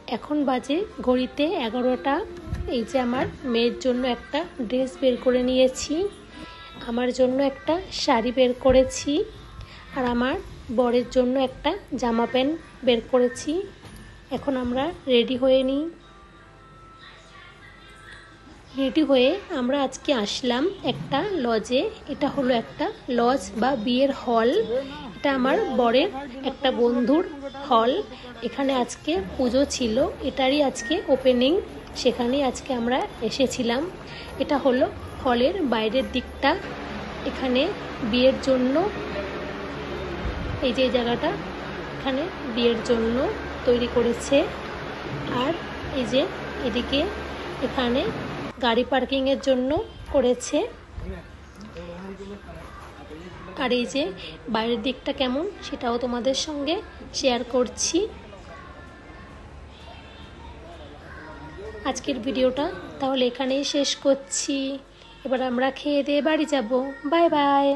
এখন বাজে ঘড়িতে 11টা। এই যে আমার মেয়ের জন্য একটা ড্রেস বের করে নিয়েছি, আমার জন্য একটা শাড়ি বের করেছি, আর আমার বরের জন্য একটা জামা প্যান্ট বের করেছি। এখন আমরা রেডি হয়ে নিই। রেডি হয়ে আমরা আজকে আসলাম একটা লজে। এটা হলো একটা লজ বা বিয়ের হল। এটা আমার বরের একটা বন্ধুর হল। এখানে আজকে পুজো ছিল, এটারই আজকে ওপেনিং, সেখানেই আজকে আমরা এসেছিলাম। এটা হলো হলের বাইরের দিকটা। এখানে বিয়ের জন্য এই যে জায়গাটা, এখানে বিয়ের জন্য তৈরি করেছে। আর এই যে এদিকে এখানে গাড়ি পার্কিংয়ের জন্য করেছে। আর এই যে বাইরের দিকটা কেমন সেটাও তোমাদের সঙ্গে শেয়ার করছি। আজকের ভিডিওটা তাহলে এখানেই শেষ করছি। এবার আমরা খেয়ে দিয়ে বাড়ি যাব। Bye bye.